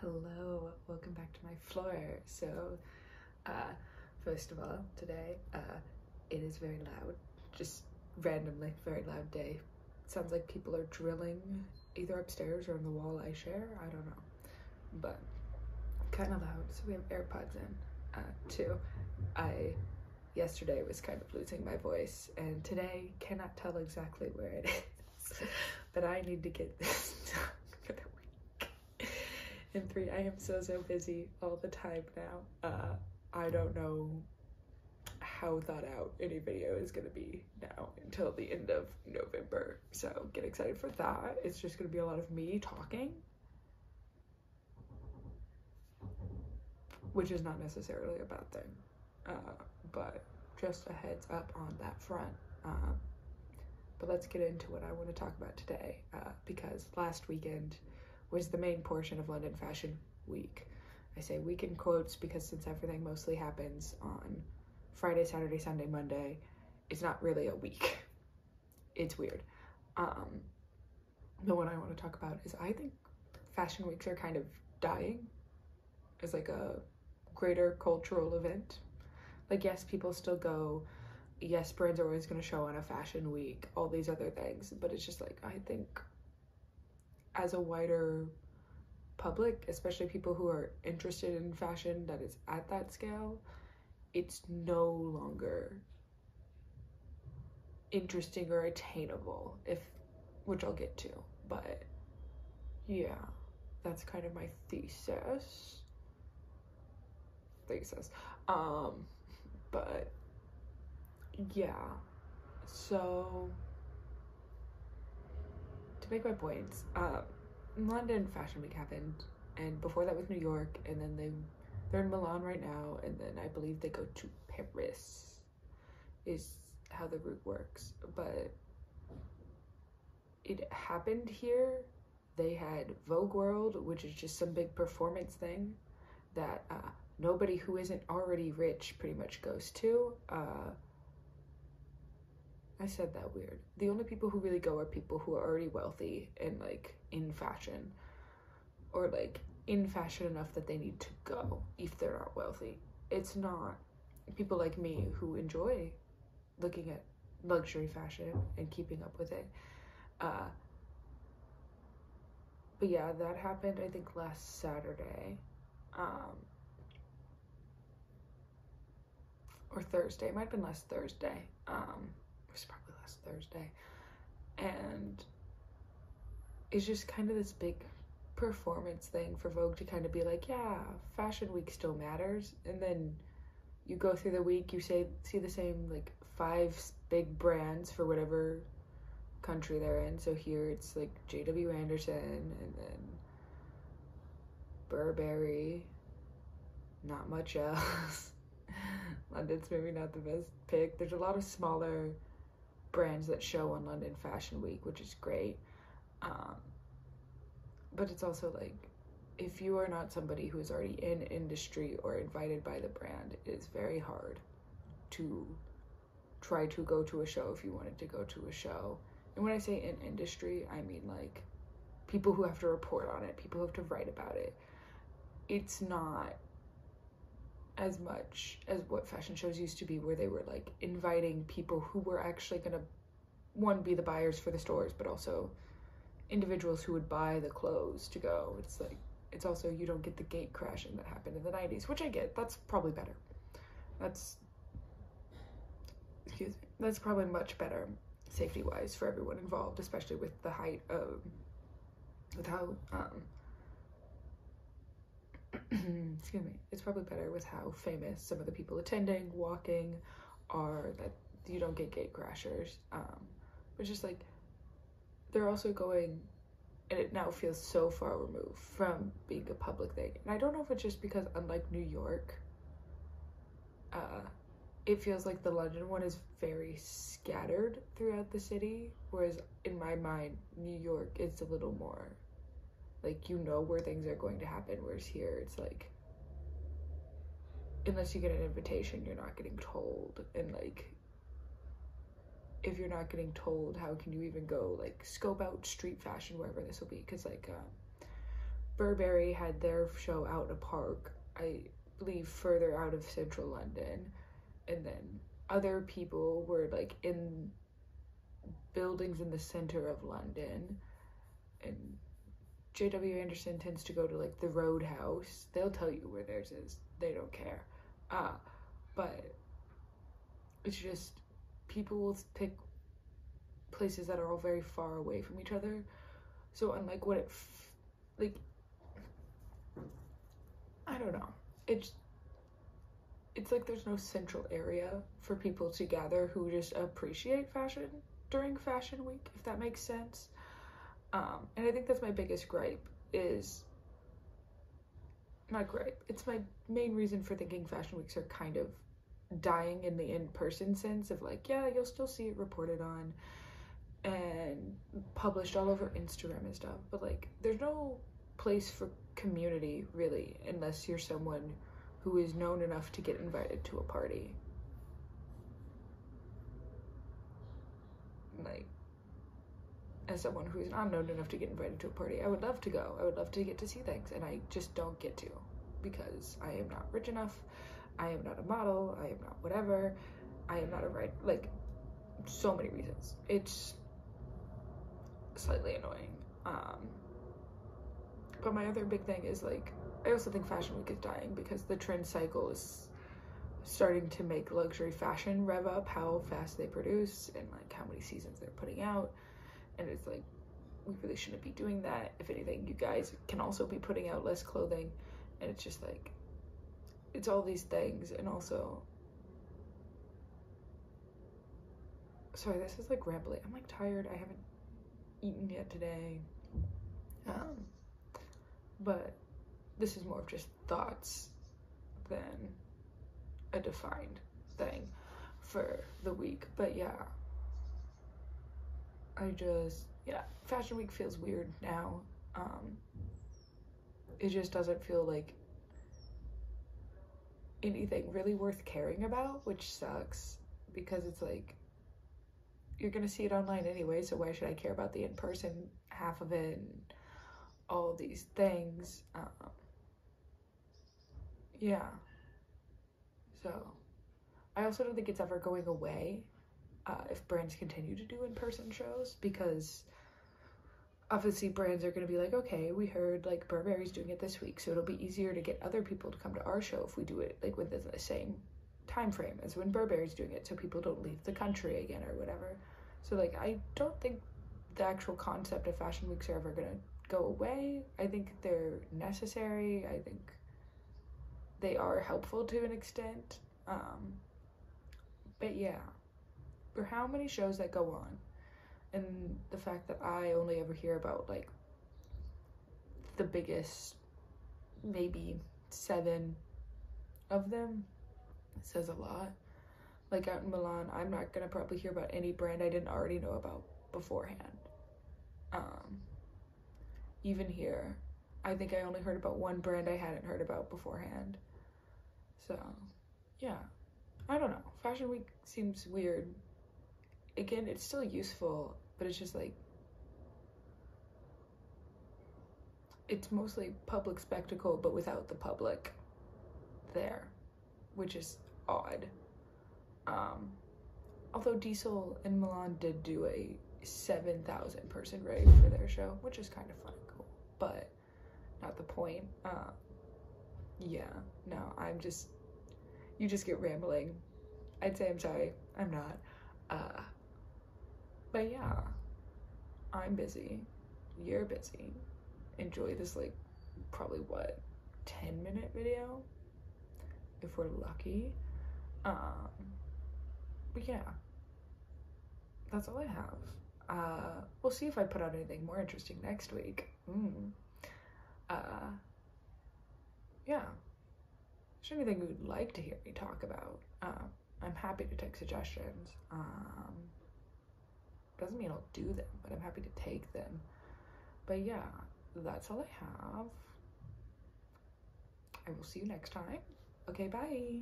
Hello, welcome back to my floor. So, first of all, today, it is very loud, just randomly very loud day. Sounds like people are drilling either upstairs or in the wall I share, I don't know, but kind of loud, so we have AirPods in, too. Yesterday was kind of losing my voice, and today cannot tell exactly where it is, but I need to get this done for the week. And 3, I am so busy all the time now. I don't know how thought out any video is gonna be now until the end of November, so get excited for that. It's just gonna be a lot of me talking, which is not necessarily a bad thing, but just a heads up on that front. But let's get into what I want to talk about today, because last weekend was the main portion of London Fashion Week. I say week in quotes because since everything mostly happens on Friday, Saturday, Sunday, Monday, it's not really a week. It's weird. But what I want to talk about is I think fashion weeks are kind of dying as like a greater cultural event. Like, yes, people still go, yes, brands are always going to show on a fashion week, all these other things, but it's just like, I think as a wider public, especially people who are interested in fashion that is at that scale, it's no longer interesting or attainable, which I'll get to, but yeah, that's kind of my thesis. But yeah, so to make my points, London Fashion Week happened, and before that was New York, and then they're in Milan right now, and then I believe they go to Paris is how the route works. But it happened here. They had Vogue World, which is just some big performance thing that nobody who isn't already rich pretty much goes to. I said that weird. The only people who really go are people who are already wealthy and like in fashion, or like in fashion enough that they need to go if they're not wealthy. It's not people like me who enjoy looking at luxury fashion and keeping up with it. But yeah, that happened I think last Saturday. Or Thursday. It might have been last Thursday. It was probably last Thursday. And it's just kind of this big performance thing for Vogue to kind of be like, yeah, Fashion Week still matters. And then you go through the week, you see the same like 5 big brands for whatever country they're in. So here it's like JW Anderson, and then Burberry, not much else. London's maybe not the best pick. There's a lot of smaller brands that show on London Fashion Week, which is great. But it's also like, if you are not somebody who is already in industry or invited by the brand, it is very hard to try to go to a show if you wanted to go to a show. And when I say in industry, I mean like people who have to report on it, people who have to write about it. It's not as much as what fashion shows used to be, where they were like inviting people who were actually gonna, one, be the buyers for the stores, but also individuals who would buy the clothes to go. It's like, it's also, you don't get the gate crashing that happened in the 90s, which I get. That's probably better. That's probably much better safety wise for everyone involved, especially with the height of, with how excuse me, it's probably better with how famous some of the people attending, walking are, that you don't get gate crashers. But just like, they're also going, and it now feels so far removed from being a public thing. And I don't know if it's just because, unlike New York, it feels like the London one is very scattered throughout the city, whereas in my mind, New York is a little more like, you know where things are going to happen, whereas here it's like, unless you get an invitation, you're not getting told. And like, if you're not getting told, how can you even go like scope out street fashion wherever this will be? Because like Burberry had their show out in a park, I believe further out of central London, and then other people were like in buildings in the center of London, and JW Anderson tends to go to like the Roadhouse. They'll tell you where theirs is. They don't care. But it's just people will pick places that are all very far away from each other. So unlike what it like, I don't know. It's like there's no central area for people to gather who just appreciate fashion during Fashion Week, if that makes sense. And I think that's my biggest gripe is, not gripe, it's my main reason for thinking Fashion Weeks are kind of dying in the in-person sense of like, yeah, you'll still see it reported on and published all over Instagram and stuff, but like there's no place for community really unless you're someone who is known enough to get invited to a party. Like, as someone who's not known enough to get invited to a party, I would love to go. I would love to get to see things, and I just don't get to because I am not rich enough. I am not a model. I am not whatever. I am not a writer. Like, so many reasons. It's slightly annoying. But my other big thing is like, I also think Fashion Week is dying because the trend cycle is starting to make luxury fashion rev up how fast they produce and like how many seasons they're putting out. And it's like, we really shouldn't be doing that. If anything, you guys can also be putting out less clothing. And it's just like, it's all these things. And also, sorry, this is like rambling. I'm like tired. I haven't eaten yet today. But this is more of just thoughts than a defined thing for the week. But yeah, Fashion Week feels weird now. It just doesn't feel like anything really worth caring about, which sucks because it's like, you're gonna see it online anyway, so why should I care about the in-person half of it and all of these things? Yeah. So, I also don't think it's ever going away if brands continue to do in-person shows, because obviously brands are going to be like, okay, we heard like Burberry's doing it this week, so it'll be easier to get other people to come to our show if we do it like within the same time frame as when Burberry's doing it, so people don't leave the country again or whatever. So like, I don't think the actual concept of Fashion Weeks are ever going to go away. I think they're necessary. I think they are helpful to an extent. But yeah, for how many shows that go on, and the fact that I only ever hear about like the biggest maybe 7 of them, says a lot. Like out in Milan, I'm not gonna probably hear about any brand I didn't already know about beforehand. Even here, I think I only heard about one brand I hadn't heard about beforehand. So yeah, I don't know. Fashion Week seems weird. Again, it's still useful, but it's just like, it's mostly public spectacle, but without the public there, which is odd. Although Diesel in Milan did do a 7,000 person rave for their show, which is kind of fun and cool, but not the point. Yeah, no, you just get rambling. I'd say I'm sorry, I'm not. But yeah, I'm busy, you're busy. Enjoy this like, probably what, 10-minute video? If we're lucky. But yeah, that's all I have. We'll see if I put out anything more interesting next week. Yeah. Is there anything you'd like to hear me talk about? I'm happy to take suggestions. Doesn't mean I'll do them, but I'm happy to take them. But yeah, that's all I have. I will see you next time. Okay, bye.